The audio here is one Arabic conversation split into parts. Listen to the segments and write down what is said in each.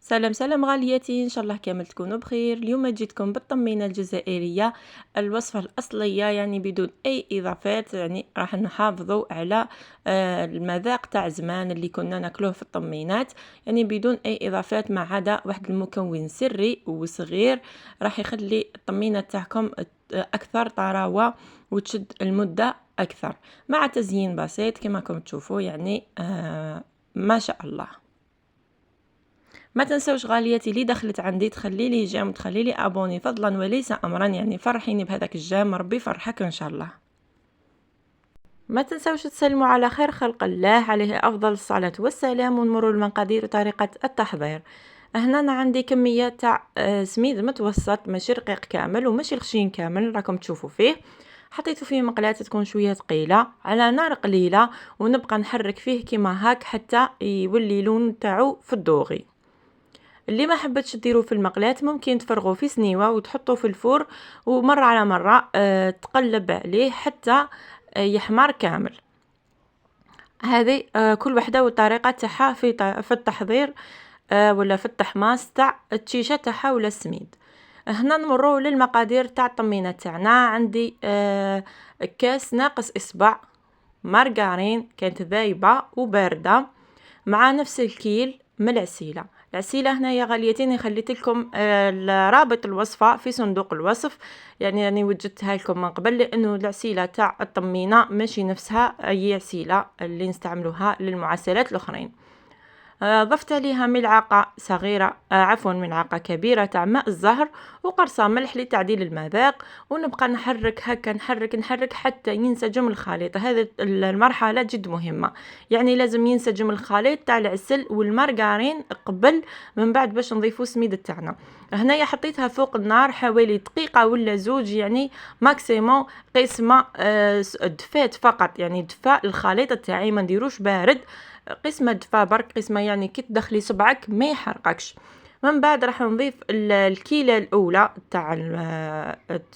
سلام سلام غالياتي، ان شاء الله كامل تكونوا بخير. اليوم جيتكم بالطمينه الجزائريه، الوصفه الاصليه يعني بدون اي اضافات. يعني راح نحافظوا على المذاق تاع زمان اللي كنا ناكلوه في الطمينات، يعني بدون اي اضافات، ما عدا واحد المكون سري وصغير راح يخلي الطمينه تاعكم اكثر طراوه وتشد المده اكثر، مع تزيين بسيط كما راكم تشوفوا. يعني ما شاء الله. ما تنسوش غالياتي اللي دخلت عندي تخلي لي جيم وتخلي لي ابوني فضلا وليس امرا، يعني فرحيني بهذاك الجيم، ربي يفرحك ان شاء الله. ما تنسوش تسلموا على خير خلق الله عليه افضل الصلاه والسلام، ونمروا المقادير وطريقه التحضير. هنا انا عندي كميه تاع سميد متوسط، ماشي رقيق كامل وماشي خشين كامل، راكم تشوفوا فيه. حطيته فيه مقلاة تكون شويه ثقيله على نار قليله، ونبقى نحرك فيه كيما هاك حتى يولي لون تاعو في الدوغي. اللي ما حبتش ديروه في المقلاة ممكن تفرغوه في سنيوه وتحطوه في الفور، ومره على مره تقلب عليه حتى يحمر كامل. هذه كل وحده والطريقه تاعها في التحضير، ولا في التحماص تاع التشيشه تاعها ولا السميد. هنا نمروا للمقادير تاع الطمينه تاعنا. عندي كاس ناقص اصبع مارغرين كانت ذايبه وبارده، مع نفس الكيل من العسيله. العسيله هنايا غاليتين خليت لكم رابط الوصفه في صندوق الوصف، يعني راني وجدتها لكم من قبل، لانه العسيله تاع الطمينه ماشي نفسها اي عسيله اللي نستعملوها للمعسلات الاخرين. ضفت ليها ملعقة صغيرة عفوا ملعقة كبيرة تاع ماء الزهر وقرصة ملح لتعديل المذاق، ونبقى نحرك هكا نحرك حتى ينسجم الخليط. هذه المرحلة جد مهمة، يعني لازم ينسجم الخليط تاع العسل والمارغرين قبل من بعد باش نضيفو السميد تاعنا. هنايا حطيتها فوق النار حوالي دقيقة ولا زوج، يعني ماكسيموم قسمة دفات فقط، يعني دفاء الخليط تاعي ما نديروش بارد، قسمة دفا برك، قسمة يعني كي تدخلي صبعك ما يحرقكش. من بعد راح نضيف الكيلة الاولى تاع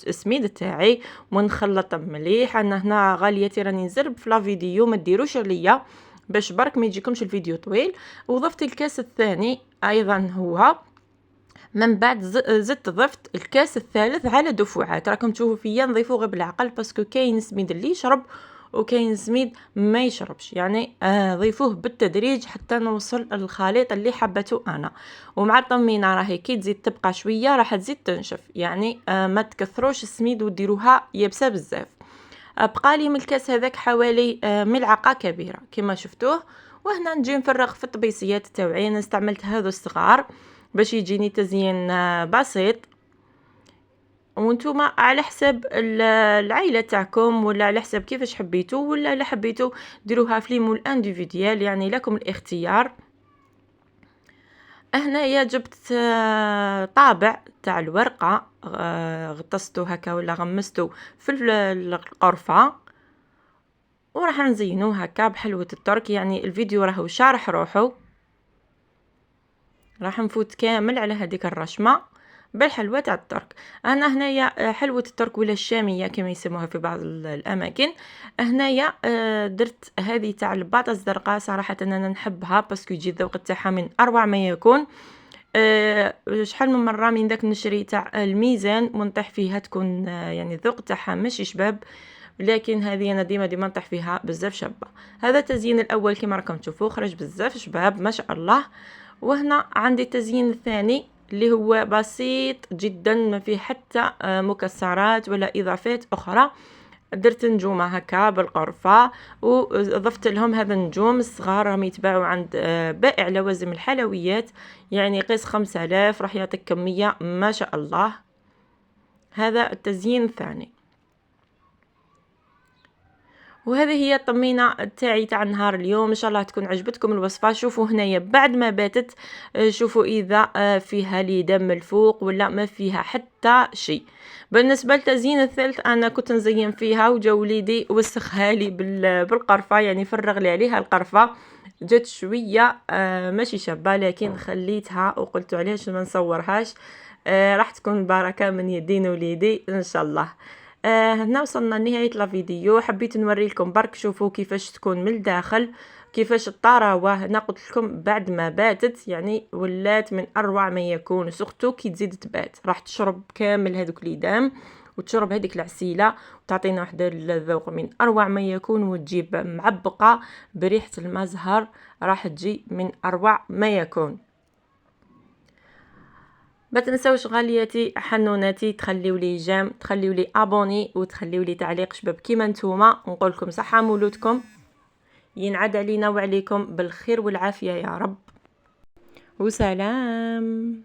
السميد تاعي ونخلط مليح. انا هنا غاليتي راني نزرب في لا فيديو، ما ديروش عليا باش برك ما يجيكمش الفيديو طويل. وضفت الكاس الثاني ايضا هو. من بعد زدت ضفت الكاس الثالث على دفعات، راكم تشوفوا فيا نضيفو غير بالعقل، باسكو كاين سميد اللي يشرب وكاين سميد ما يشربش، يعني ضيفوه بالتدريج حتى نوصل الخليط اللي حبته انا. ومع الطمينه راهي كي تزيد تبقى شويه راح تزيد تنشف، يعني ما تكثروش السميد وديروها يابسه بزاف. بقى لي من الكاس هذاك حوالي ملعقه كبيره كما شفتوه. وهنا نجي نفرغ في الطبيسيات تاوعي. انا استعملت هذو الصغار باش يجيني تزيين بسيط، وانتوما على حسب العائله تاعكم ولا على حسب كيفاش حبيتو، ولا لا حبيتو ديروها في ليمول انديفيديال، يعني لكم الاختيار. هنايا جبت طابع تاع الورقه، غطستو هكا ولا غمستو في القرفه، وراح نزينو هكا بحلوه الترك. يعني الفيديو راهو شارح روحو، راح نفوت كامل على هذيك الرشمه بالحلوه تاع الترك. انا هنايا حلوه الترك ولا الشاميه كما يسموها في بعض الاماكن. هنايا درت هذه تاع البطاطا الزرقاء، صراحه انا نحبها باسكو يجي الذوق تاعها من اروع ما يكون. شحال من مره من داك نشري تاع الميزان ونطيح فيها، تكون يعني الذوق تاعها ماشي شباب، لكن هذه انا ديما نطيح فيها بزاف شابه. هذا التزيين الاول كما راكم تشوفوا خرج بزاف شباب ما شاء الله. وهنا عندي التزيين الثاني اللي هو بسيط جدا، ما فيه حتى مكسرات ولا اضافات اخرى. درت نجومه هكا بالقرفه وضفت لهم هذا النجوم الصغار، راهم يتباعوا عند بائع لوازم الحلويات، يعني قيس 5000 راح يعطيك كميه ما شاء الله. هذا التزيين الثاني. وهذه هي الطمينه تاعي تاع نهار اليوم، ان شاء الله تكون عجبتكم الوصفه. شوفوا هنايا بعد ما باتت، شوفوا اذا فيها لي دم الفوق ولا ما فيها حتى شيء. بالنسبه للتزيين الثالث انا كنت نزين فيها وجا وليدي وسخها لي بالقرفه، يعني فرغ لي عليها القرفه، جات شويه ماشي شابه، لكن خليتها وقلت علاش ما نصورهاش. راح تكون البركه من يدين وليدي ان شاء الله. هنا وصلنا لنهاية الفيديو، حبيت نوري لكم برك شوفوا كيفاش تكون من الداخل كيفاش الطراوه هنا قلت لكم بعد ما باتت يعني ولات من اروع ما يكون، سورتو كي تزيد تبات راح تشرب كامل هذوك ليدام وتشرب هذيك العسيله وتعطينا واحد الذوق من اروع ما يكون، وتجيب معبقه بريحه المزهر راح تجي من اروع ما يكون. ما تنسوش غالياتي حنوناتي تخليو لي جيم، تخليو لي ابوني، وتخليو لي تعليق شباب كيما نتوما. نقول لكم صحه مولودكم، ينعاد علينا وعليكم بالخير والعافيه يا رب، وسلام.